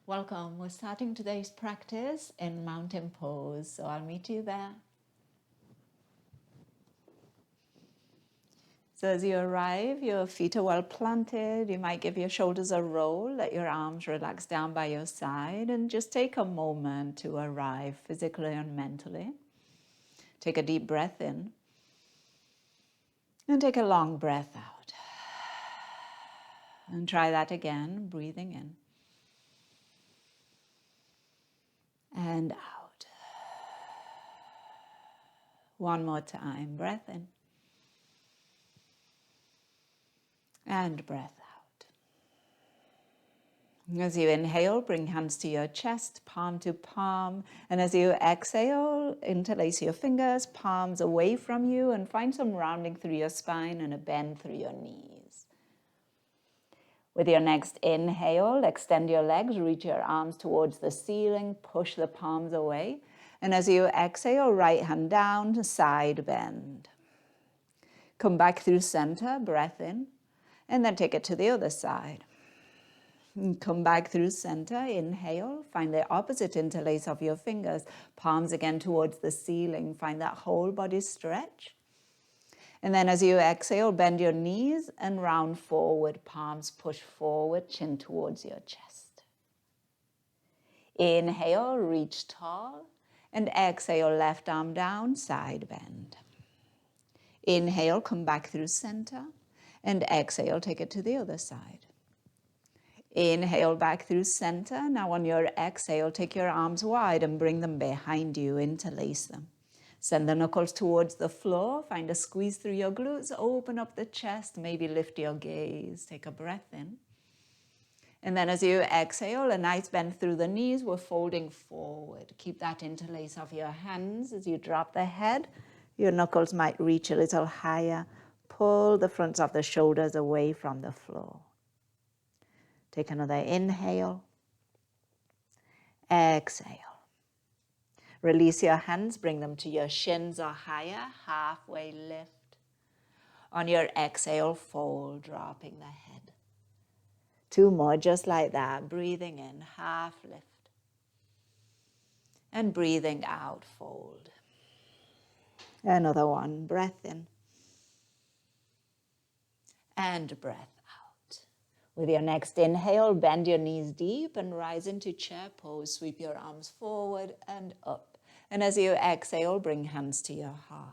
Welcome. We're starting today's practice in mountain pose, so I'll meet you there. So as you arrive, your feet are well planted. You might give your shoulders a roll, let your arms relax down by your side, and just take a moment to arrive physically and mentally. Take a deep breath in, and take a long breath out. And try that again, breathing in and out. One more time, breath in and breath out. As you inhale, bring hands to your chest, palm to palm. And as you exhale, interlace your fingers, palms away from you, and find some rounding through your spine and a bend through your knees. With your next inhale, extend your legs, reach your arms towards the ceiling, push the palms away. And as you exhale, right hand down, side bend. Come back through center, breath in, and then take it to the other side. And come back through center, inhale, find the opposite interlace of your fingers, palms again towards the ceiling, find that whole body stretch. And then as you exhale, bend your knees and round forward, palms push forward, chin towards your chest. Inhale, reach tall, and exhale, left arm down, side bend. Inhale, come back through center, and exhale, take it to the other side. Inhale back through center. Now on your exhale, take your arms wide and bring them behind you, interlace them. Send the knuckles towards the floor, find a squeeze through your glutes, open up the chest, maybe lift your gaze, take a breath in. And then as you exhale, a nice bend through the knees, we're folding forward. Keep that interlace of your hands as you drop the head. Your knuckles might reach a little higher. Pull the fronts of the shoulders away from the floor. Take another inhale. Exhale. Release your hands, bring them to your shins or higher, halfway lift. On your exhale, fold, dropping the head. Two more, just like that, breathing in, half lift. And breathing out, fold. Another one, breath in. And breath out. With your next inhale, bend your knees deep and rise into chair pose. Sweep your arms forward and up. And as you exhale, bring hands to your heart.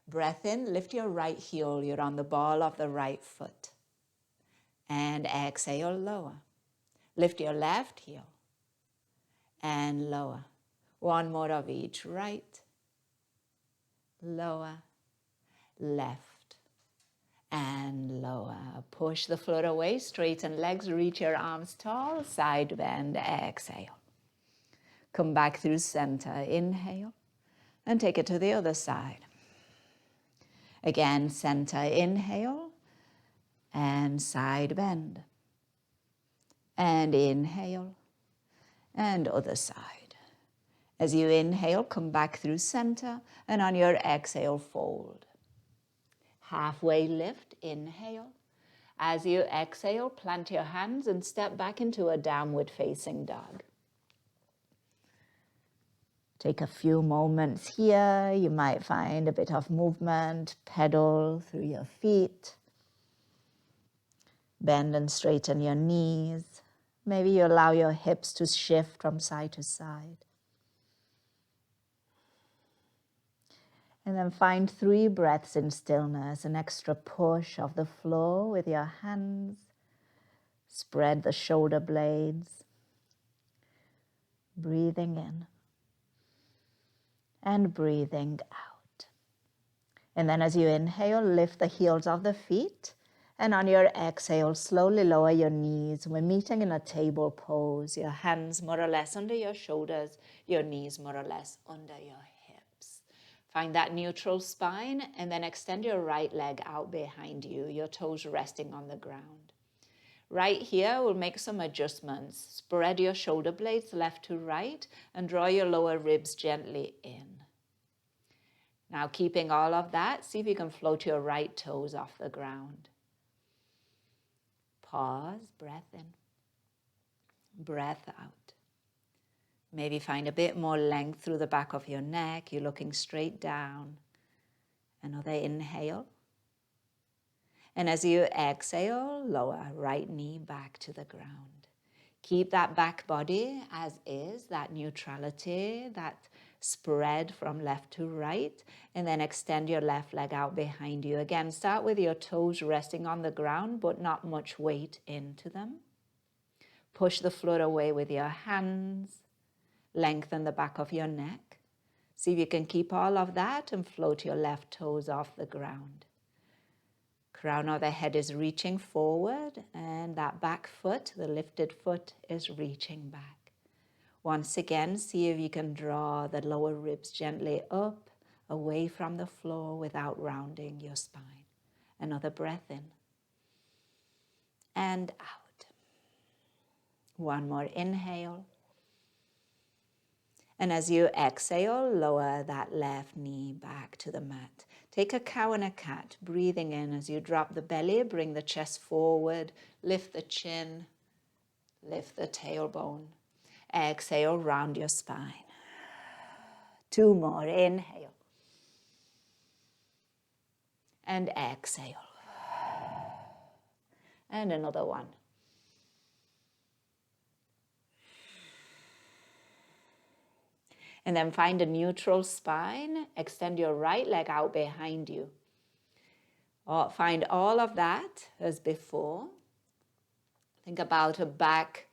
Breath in, lift your right heel. You're on the ball of the right foot. And exhale, lower. Lift your left heel. And lower. One more of each. Right, lower, left, and lower. Push the floor away, straighten legs, reach your arms tall, side bend, exhale. Come back through center, inhale, and take it to the other side. Again, center, inhale, and side bend. And inhale, and other side. As you inhale, come back through center, and on your exhale, fold. Halfway lift, inhale. As you exhale, plant your hands and step back into a downward facing dog. Take a few moments here. You might find a bit of movement, pedal through your feet. Bend and straighten your knees. Maybe you allow your hips to shift from side to side. And then find 3 breaths in stillness, an extra push of the floor with your hands. Spread the shoulder blades. Breathing in. And breathing out. And then as you inhale, lift the heels of the feet. And on your exhale, slowly lower your knees. We're meeting in a table pose. Your hands more or less under your shoulders, your knees more or less under your hips. Find that neutral spine and then extend your right leg out behind you, your toes resting on the ground. Right here, we'll make some adjustments. Spread your shoulder blades left to right and draw your lower ribs gently in. Now, keeping all of that, see if you can float your right toes off the ground. Pause, breath in. Breath out. Maybe find a bit more length through the back of your neck. You're looking straight down. Another inhale. And as you exhale, lower right knee back to the ground. Keep that back body as is, that neutrality, that spread from left to right, and then extend your left leg out behind you. Again, start with your toes resting on the ground, but not much weight into them. Push the floor away with your hands. Lengthen the back of your neck. See if you can keep all of that and float your left toes off the ground. Crown of the head is reaching forward, and that back foot, the lifted foot, is reaching back. Once again, see if you can draw the lower ribs gently up, away from the floor without rounding your spine. Another breath in and out. One more inhale. And as you exhale, lower that left knee back to the mat. Take a cow and a cat, breathing in as you drop the belly, bring the chest forward, lift the chin, lift the tailbone. Exhale, round your spine. Two more, inhale. And exhale. And another one. And then find a neutral spine. Extend your right leg out behind you. Find all of that as before. Think about a back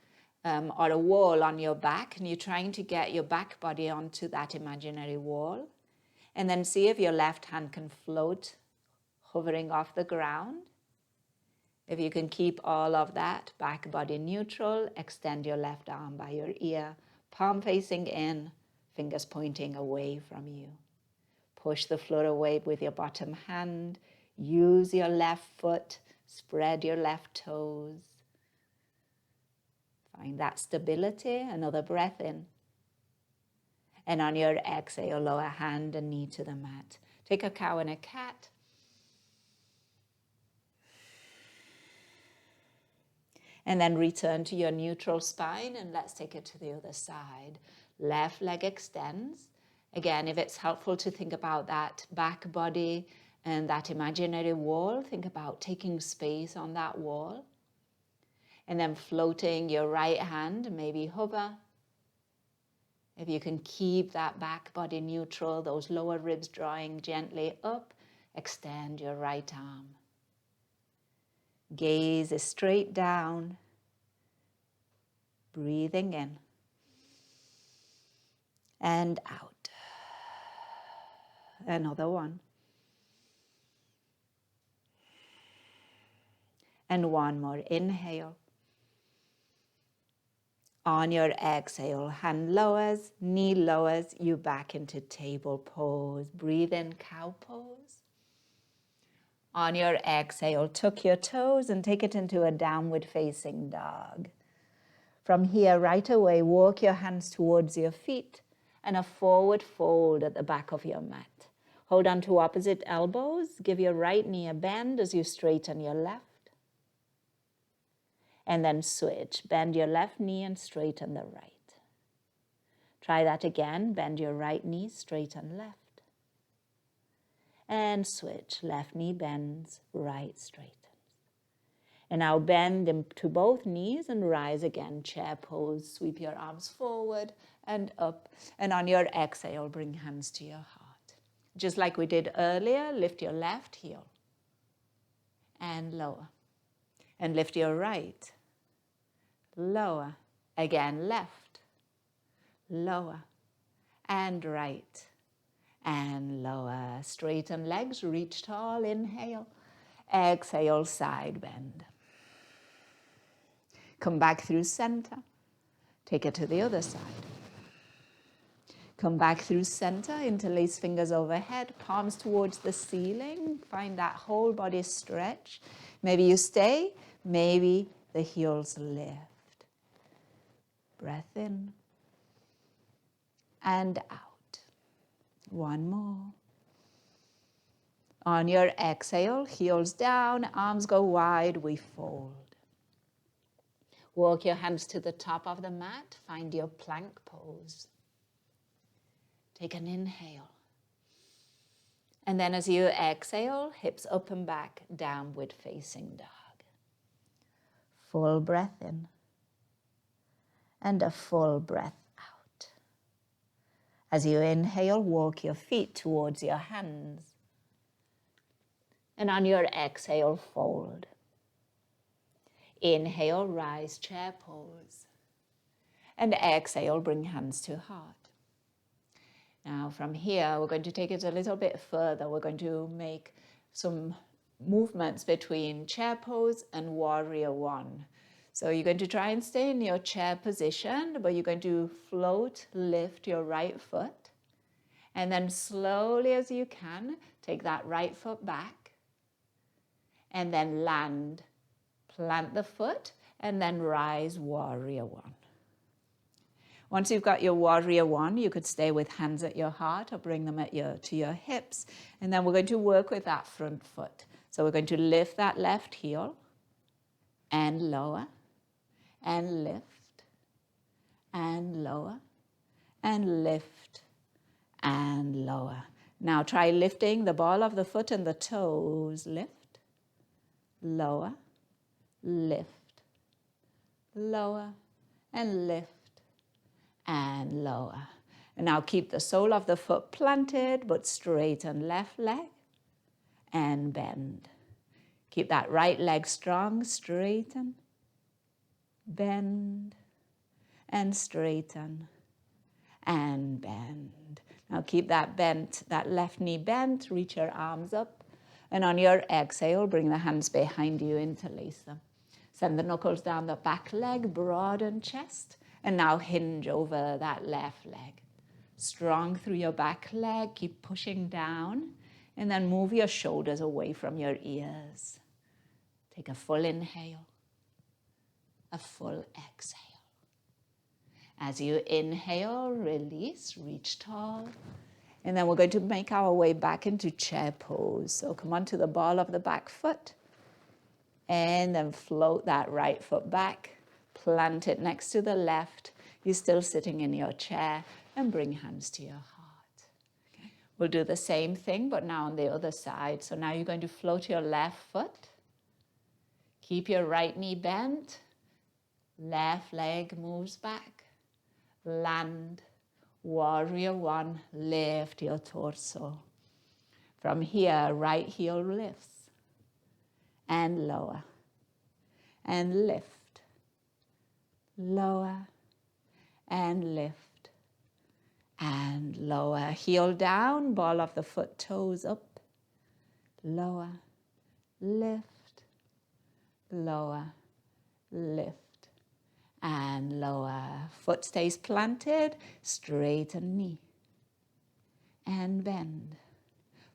or a wall on your back, and you're trying to get your back body onto that imaginary wall. And then see if your left hand can float, hovering off the ground. If you can keep all of that back body neutral, extend your left arm by your ear, palm facing in, fingers pointing away from you. Push the floor away with your bottom hand. Use your left foot. Spread your left toes. Find that stability. Another breath in. And on your exhale, lower hand and knee to the mat. Take a cow and a cat. And then return to your neutral spine, and let's take it to the other side. Left leg extends. Again, if it's helpful to think about that back body and that imaginary wall, think about taking space on that wall. And then floating your right hand, maybe hover. If you can keep that back body neutral, those lower ribs drawing gently up, extend your right arm. Gaze is straight down. Breathing in. And out. Another one. And one more. Inhale. On your exhale, hand lowers, knee lowers, you back into table pose. Breathe in, cow pose. On your exhale, tuck your toes and take it into a downward facing dog. From here, right away, walk your hands towards your feet and a forward fold at the back of your mat. Hold on to opposite elbows. Give your right knee a bend as you straighten your left. And then switch. Bend your left knee and straighten the right. Try that again. Bend your right knee, straighten left. And switch. Left knee bends, right straightens. And now bend into both knees and rise again. Chair pose. Sweep your arms forward and up. And on your exhale, bring hands to your heart. Just like we did earlier, lift your left heel. And lower. And lift your right. Lower. Again, left. Lower. And right. And lower. Straighten legs, reach tall. Inhale. Exhale, side bend. Come back through center. Take it to the other side. Come back through center, interlace fingers overhead, palms towards the ceiling. Find that whole body stretch. Maybe you stay, maybe the heels lift. Breath in and out. One more. On your exhale, heels down, arms go wide, we fold. Walk your hands to the top of the mat. Find your plank pose. Take an inhale. And then as you exhale, hips up and back, downward facing dog. Full breath in. And a full breath out. As you inhale, walk your feet towards your hands. And on your exhale, fold. Inhale, rise, chair pose. And exhale, bring hands to heart. Now from here, we're going to take it a little bit further. We're going to make some movements between chair pose and warrior one. So you're going to try and stay in your chair position, but you're going to float, lift your right foot. And then slowly as you can, take that right foot back. And then land. Plant the foot and then rise, warrior one. Once you've got your warrior one, you could stay with hands at your heart or bring them to your hips. And then we're going to work with that front foot. So we're going to lift that left heel and lower and lift and lower and lift and lower. Now try lifting the ball of the foot and the toes. Lift, lower, lift, lower, and lift, and lower. And now keep the sole of the foot planted, but straighten left leg, and bend. Keep that right leg strong, straighten, bend, and straighten, and bend. Now keep that bent, that left knee bent, reach your arms up, and on your exhale, bring the hands behind you, interlace them. Send the knuckles down the back leg, broaden chest, and now hinge over that left leg. Strong through your back leg, keep pushing down, and then move your shoulders away from your ears. Take a full inhale, a full exhale. As you inhale, release, reach tall, and then we're going to make our way back into chair pose. So come onto the ball of the back foot, and then float that right foot back, plant it next to the left. You're still sitting in your chair, and bring hands to your heart. Okay. We'll do the same thing, but now on the other side. So now you're going to float your left foot. Keep your right knee bent. Left leg moves back. Land. Warrior one, lift your torso. From here, right heel lifts. And lower, and lift, lower, and lift, and lower. Heel down, ball of the foot, toes up, lower, lift, lower, lift, and lower. Foot stays planted, straighten knee, and bend.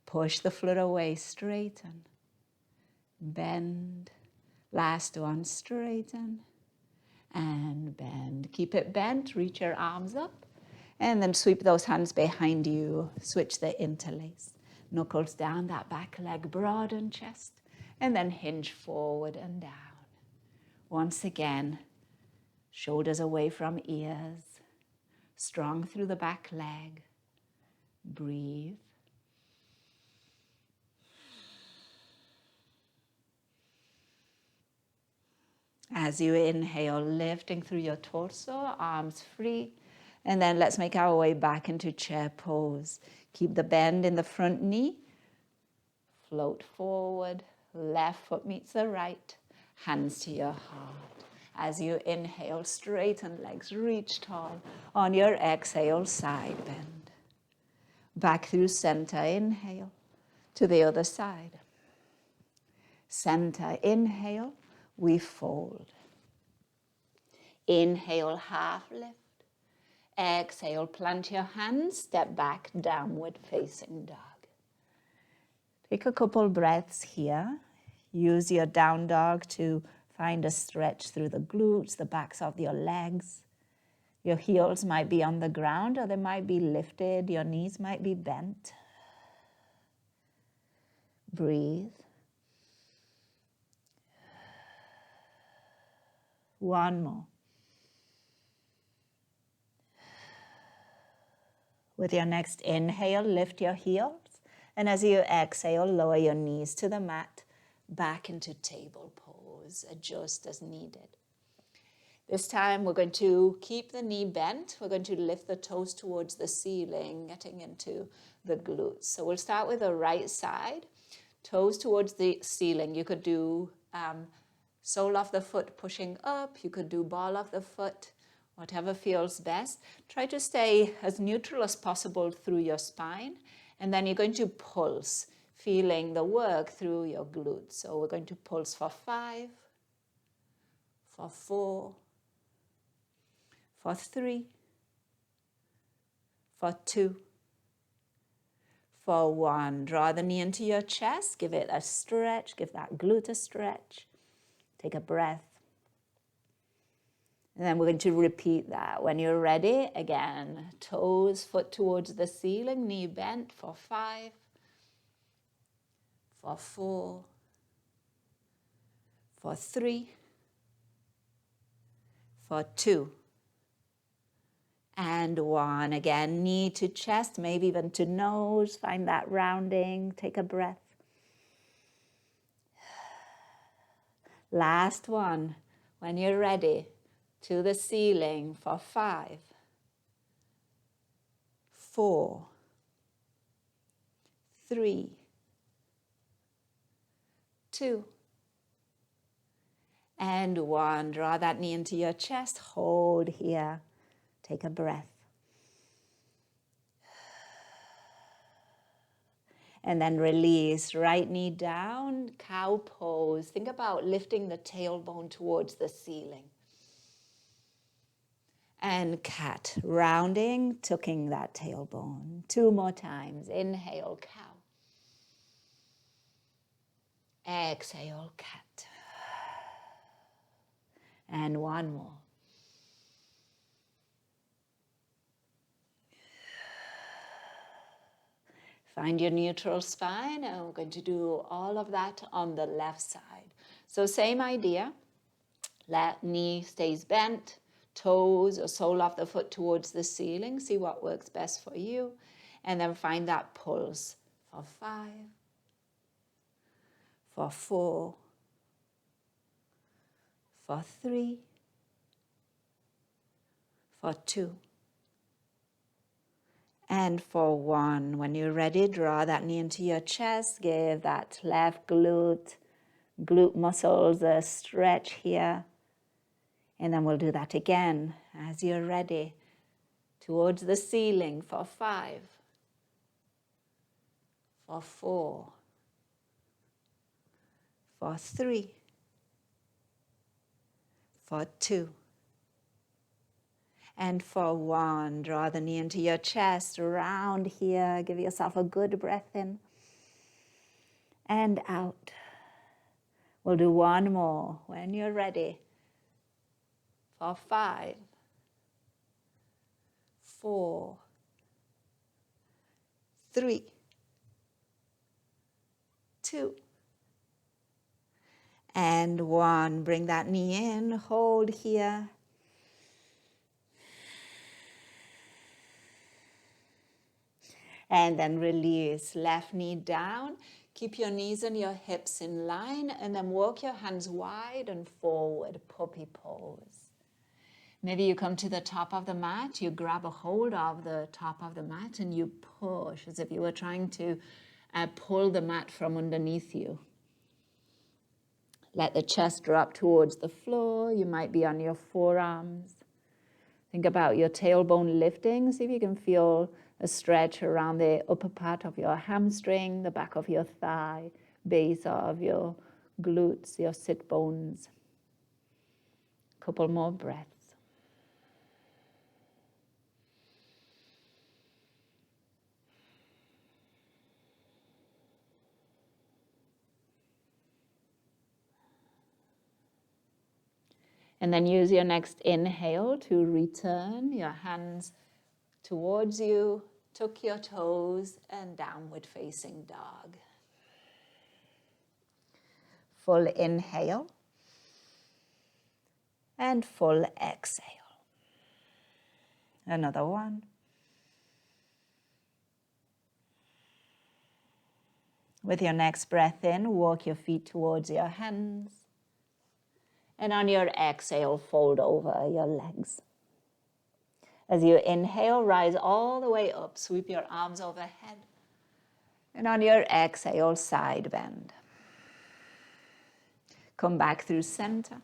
Push the foot away, straighten. Bend, last one, straighten, and bend. Keep it bent, reach your arms up, and then sweep those hands behind you. Switch the interlace. Knuckles down that back leg, broaden chest, and then hinge forward and down. Once again, shoulders away from ears, strong through the back leg. Breathe. As you inhale, lifting through your torso, arms free. And then let's make our way back into chair pose. Keep the bend in the front knee. Float forward. Left foot meets the right. Hands to your heart. As you inhale, straighten legs, reach tall. On your exhale, side bend. Back through center, inhale. To the other side. Center, inhale. We fold. Inhale, half lift. Exhale, plant your hands, step back, downward facing dog. Take a couple breaths here. Use your down dog to find a stretch through the glutes, the backs of your legs. Your heels might be on the ground or they might be lifted. Your knees might be bent. Breathe. One more. With your next inhale, lift your heels. And as you exhale, lower your knees to the mat, back into table pose. Adjust as needed. This time we're going to keep the knee bent. We're going to lift the toes towards the ceiling, getting into the glutes. So we'll start with the right side, toes towards the ceiling. You could do sole of the foot pushing up. You could do ball of the foot, whatever feels best. Try to stay as neutral as possible through your spine. And then you're going to pulse, feeling the work through your glutes. So we're going to pulse for 5, for 4, for 3, for 2, for 1. Draw the knee into your chest. Give it a stretch. Give that glute a stretch. Take a breath. And then we're going to repeat that. When you're ready, again, toes, foot towards the ceiling, knee bent for 5, for 4, for 3, for 2, and 1. Again, knee to chest, maybe even to nose. Find that rounding. Take a breath. Last one. When you're ready, to the ceiling for 5, 4, 3, 2, and 1. Draw that knee into your chest. Hold here. Take a breath. And then release. Right knee down, cow pose. Think about lifting the tailbone towards the ceiling. And cat, rounding, tucking that tailbone. 2 more times. Inhale, cow. Exhale, cat. And 1 more. Find your neutral spine, and we're going to do all of that on the left side. So same idea. Left knee stays bent. Toes or sole of the foot towards the ceiling. See what works best for you. And then find that pulse for 5, for 4, for 3, for 2, and for 1. When you're ready, draw that knee into your chest. Give that left glute muscles a stretch here. And then we'll do that again as you're ready. Towards the ceiling for 5, for 4, for 3, for 2, and for 1. Draw the knee into your chest, round here. Give yourself a good breath in and out. We'll do 1 more when you're ready. For 5, 4, 3, 2, and 1. Bring that knee in, hold here. And then release, left knee down. Keep your knees and your hips in line, and then walk your hands wide and forward, puppy pose. Maybe you come to the top of the mat, you grab a hold of the top of the mat and you push as if you were trying to pull the mat from underneath you. Let the chest drop towards the floor. You might be on your forearms. Think about your tailbone lifting. See if you can feel a stretch around the upper part of your hamstring, the back of your thigh, base of your glutes, your sit bones. Couple more breaths. And then use your next inhale to return your hands towards you, tuck your toes, and downward facing dog. Full inhale. and full exhale. Another one. With your next breath in, walk your feet towards your hands. And on your exhale, fold over your legs. As you inhale, rise all the way up, sweep your arms overhead. And on your exhale, side bend. Come back through center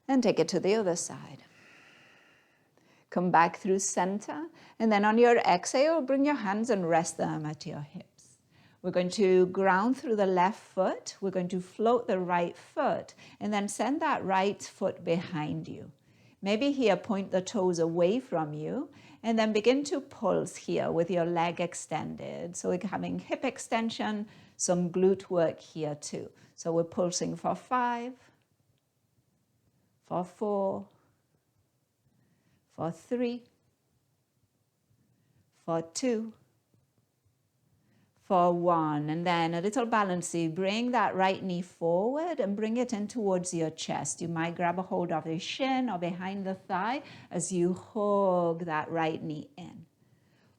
and take it to the other side. Come back through center, and then on your exhale, bring your hands and rest them at your hips. We're going to ground through the left foot. We're going to float the right foot, and then send that right foot behind you. Maybe here, point the toes away from you, and then begin to pulse here with your leg extended. So we're having hip extension, some glute work here too. So we're pulsing for 5, for 4, for 3, for 2, for 1, and then a little balancey. Bring that right knee forward and bring it in towards your chest. You might grab a hold of the shin or behind the thigh as you hug that right knee in.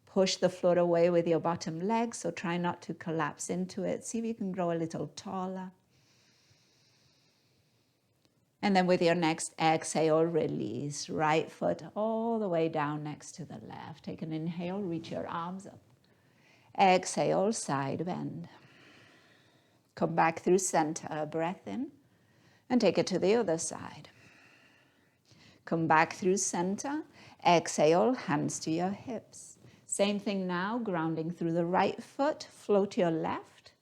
Push the floor away with your bottom leg, so try not to collapse into it. See if you can grow a little taller. And then with your next exhale, release. Right foot all the way down next to the left. Take an inhale, reach your arms up. Exhale, side bend. Come back through center, breath in, and take it to the other side. Come back through center, exhale, hands to your hips. Same thing now, grounding through the right foot, float your left.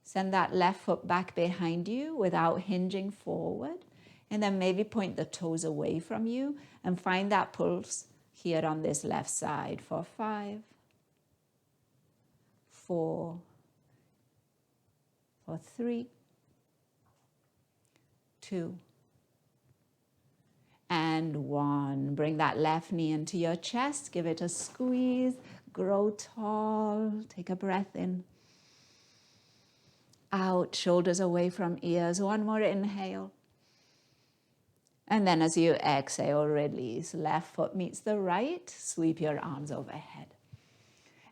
Send that left foot back behind you without hinging forward. And then maybe point the toes away from you and find that pulse here on this left side for 5, 4, for 3, 2, and 1. Bring that left knee into your chest. Give it a squeeze. Grow tall. Take a breath in. Out, shoulders away from ears. One more inhale. And then as you exhale, release. Left foot meets the right. Sweep your arms overhead.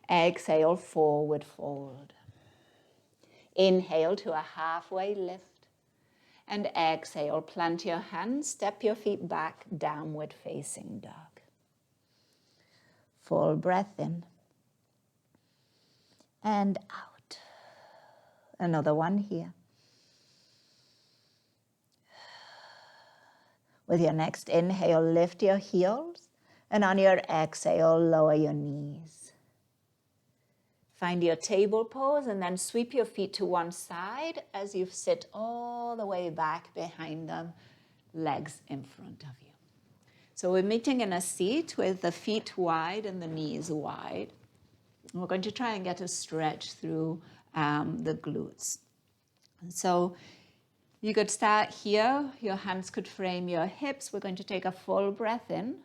Exhale, forward fold. Inhale to a halfway lift. And exhale, plant your hands, step your feet back, downward facing dog. Full breath in. And out. Another one here. With your next inhale, lift your heels. And on your exhale, lower your knees. Find your table pose and then sweep your feet to one side as you sit all the way back behind them, legs in front of you. So we're meeting in a seat with the feet wide and the knees wide. And we're going to try and get a stretch through the glutes. And so you could start here. Your hands could frame your hips. We're going to take a full breath in.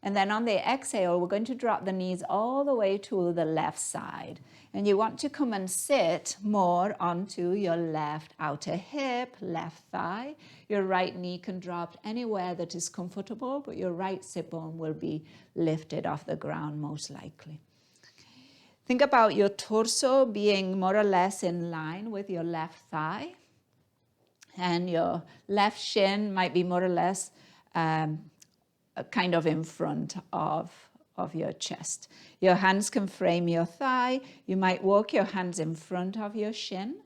And then on the exhale, we're going to drop the knees all the way to the left side. And you want to come and sit more onto your left outer hip, left thigh. Your right knee can drop anywhere that is comfortable, but your right sit bone will be lifted off the ground most likely. Think about your torso being more or less in line with your left thigh. And your left shin might be more or less kind of in front of your chest. Your hands can frame your thigh. You might walk your hands in front of your shin.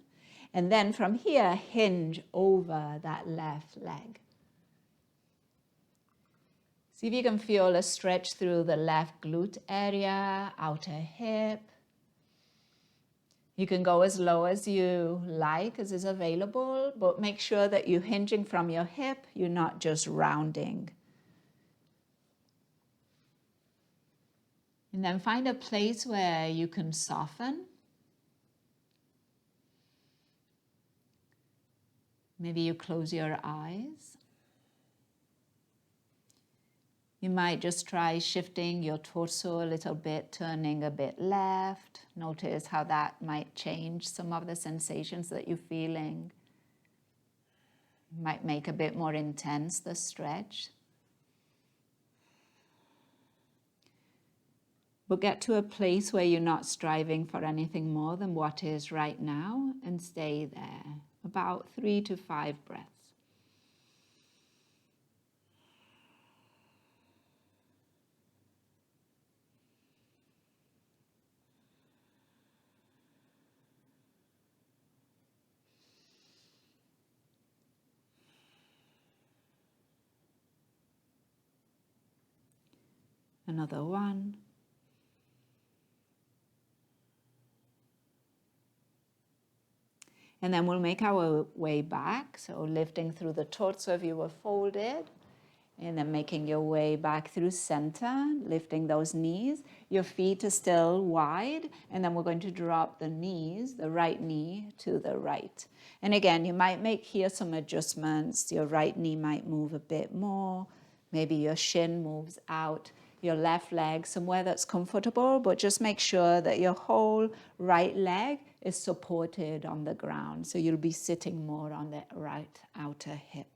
And then from here, hinge over that left leg. See if you can feel a stretch through the left glute area, outer hip. You can go as low as you like, as is available, but make sure that you're hinging from your hip. You're not just rounding. And then find a place where you can soften. Maybe you close your eyes. You might just try shifting your torso a little bit, turning a bit left. Notice how that might change some of the sensations that you're feeling. Might make a bit more intense the stretch. But get to a place where you're not striving for anything more than what is right now, and stay there, about 3 to 5 breaths. Another one. And then we'll make our way back. So lifting through the torso if you were folded. And then making your way back through center, lifting those knees. Your feet are still wide. And then we're going to drop the knees, the right knee to the right. And again, you might make here some adjustments. Your right knee might move a bit more. Maybe your shin moves out. Your left leg somewhere that's comfortable, but just make sure that your whole right leg is supported on the ground. So you'll be sitting more on the right outer hip.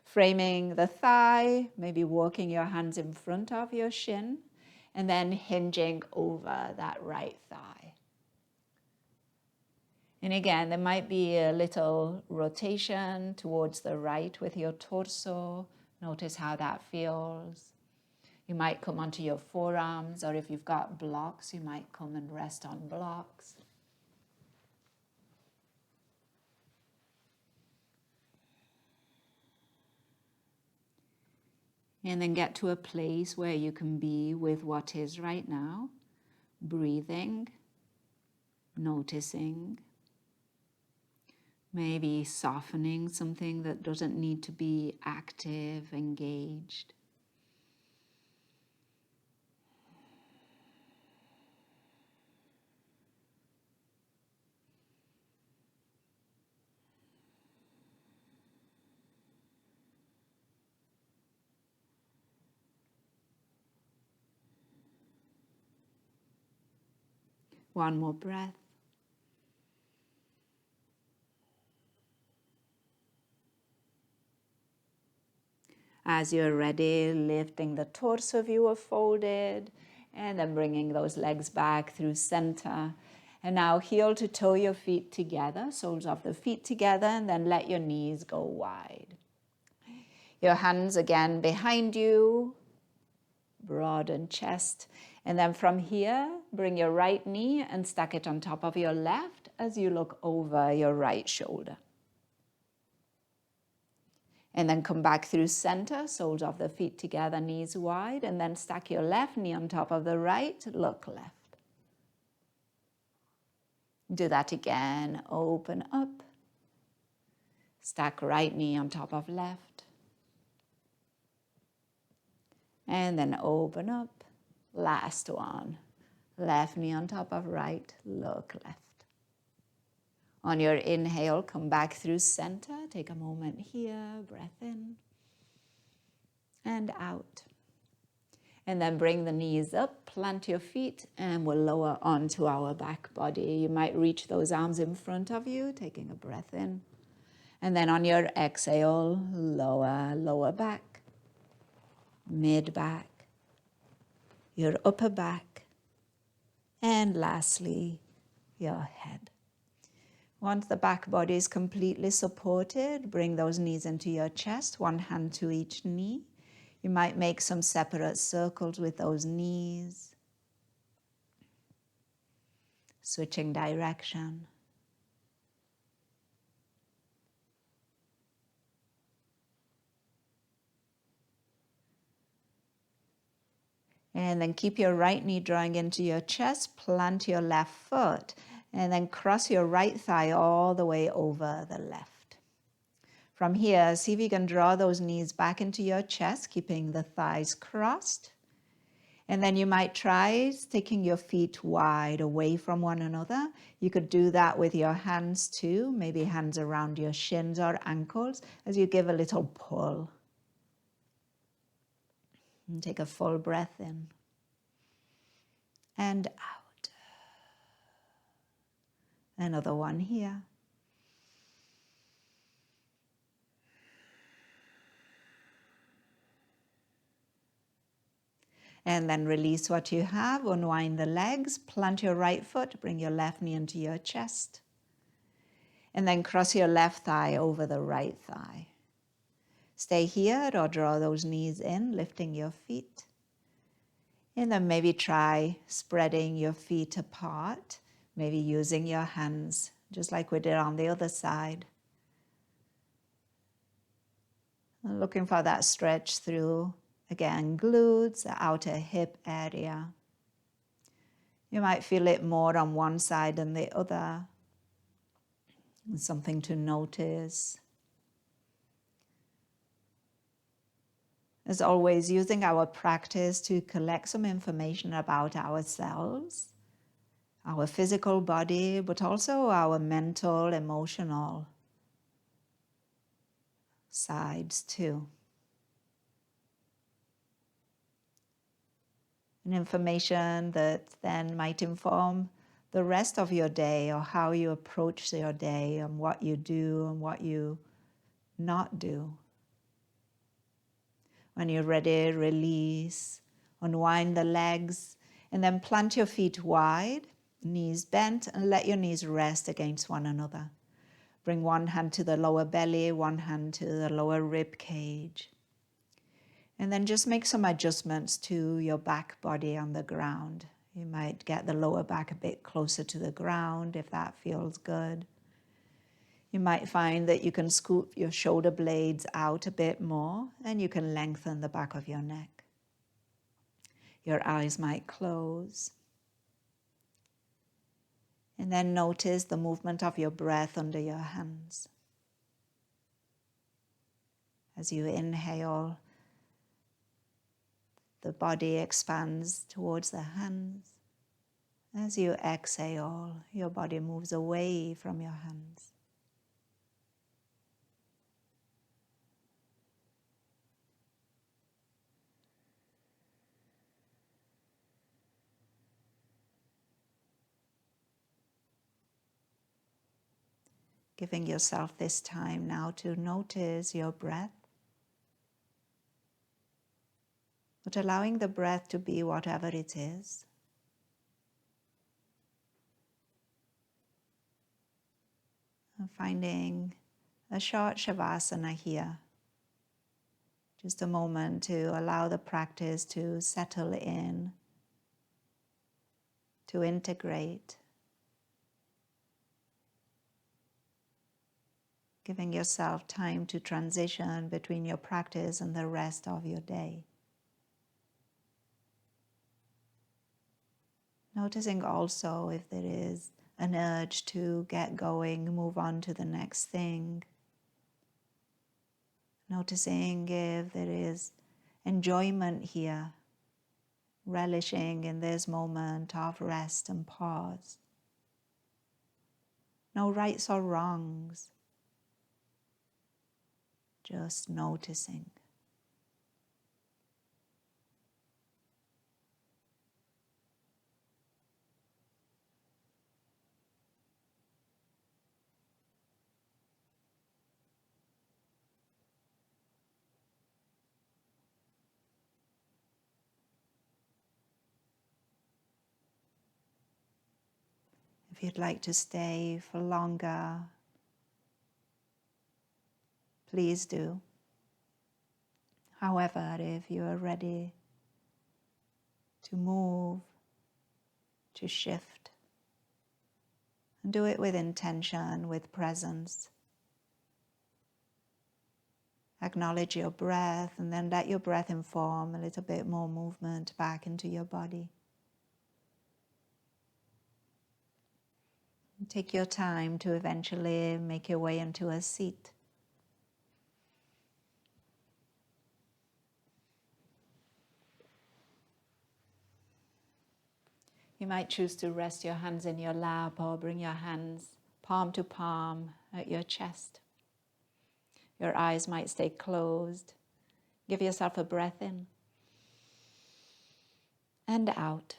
Framing the thigh, maybe walking your hands in front of your shin, and then hinging over that right thigh. And again, there might be a little rotation towards the right with your torso. Notice how that feels. You might come onto your forearms, or if you've got blocks, you might come and rest on blocks. And then get to a place where you can be with what is right now, breathing, noticing, maybe softening something that doesn't need to be active, engaged. One more breath. As you're ready, lifting the torso if you were folded, and then bringing those legs back through center. And now heel to toe your feet together, soles of the feet together, and then let your knees go wide. Your hands again behind you, broaden chest. And then from here, bring your right knee and stack it on top of your left as you look over your right shoulder. And then come back through center, soles of the feet together, knees wide, and then stack your left knee on top of the right, look left. Do that again, open up. Stack right knee on top of left. And then open up. Last one. Left knee on top of right, look left. On your inhale, come back through center. Take a moment here, breath in and out. And then bring the knees up, plant your feet, and we'll lower onto our back body. You might reach those arms in front of you, taking a breath in. And then on your exhale, lower back, mid back, your upper back, and lastly, your head. Once the back body is completely supported, bring those knees into your chest, one hand to each knee. You might make some separate circles with those knees. Switching direction. And then keep your right knee drawing into your chest, plant your left foot, and then cross your right thigh all the way over the left. From here, see if you can draw those knees back into your chest, keeping the thighs crossed. And then you might try sticking your feet wide away from one another. You could do that with your hands too, maybe hands around your shins or ankles as you give a little pull. And take a full breath in and out. Another one here. And then release what you have, unwind the legs, plant your right foot, bring your left knee into your chest. And then cross your left thigh over the right thigh. Stay here or draw those knees in, lifting your feet. And then maybe try spreading your feet apart, maybe using your hands, just like we did on the other side. And looking for that stretch through, again, glutes, the outer hip area. You might feel it more on one side than the other. It's something to notice. As always, using our practice to collect some information about ourselves, our physical body, but also our mental, emotional sides too. And information that then might inform the rest of your day, or how you approach your day, and what you do and what you not do. When you're ready, release, unwind the legs, and then plant your feet wide, knees bent, and let your knees rest against one another. Bring one hand to the lower belly, one hand to the lower rib cage. And then just make some adjustments to your back body on the ground. You might get the lower back a bit closer to the ground if that feels good. You might find that you can scoop your shoulder blades out a bit more, and you can lengthen the back of your neck. Your eyes might close. And then notice the movement of your breath under your hands. As you inhale, the body expands towards the hands. As you exhale, your body moves away from your hands. Giving yourself this time now to notice your breath, but allowing the breath to be whatever it is. And finding a short shavasana here. Just a moment to allow the practice to settle in, to integrate. Giving yourself time to transition between your practice and the rest of your day. Noticing also if there is an urge to get going, move on to the next thing. Noticing if there is enjoyment here, relishing in this moment of rest and pause. No rights or wrongs, just noticing. If you'd like to stay for longer, please do. However, if you are ready to move, to shift, and do it with intention, with presence. Acknowledge your breath, and then let your breath inform a little bit more movement back into your body. Take your time to eventually make your way into a seat. You might choose to rest your hands in your lap or bring your hands palm to palm at your chest. Your eyes might stay closed. Give yourself a breath in and out.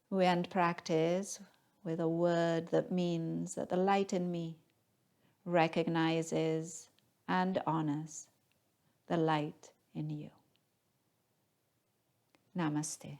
We end practice with a word that means that the light in me recognizes and honors the light in you. Namaste.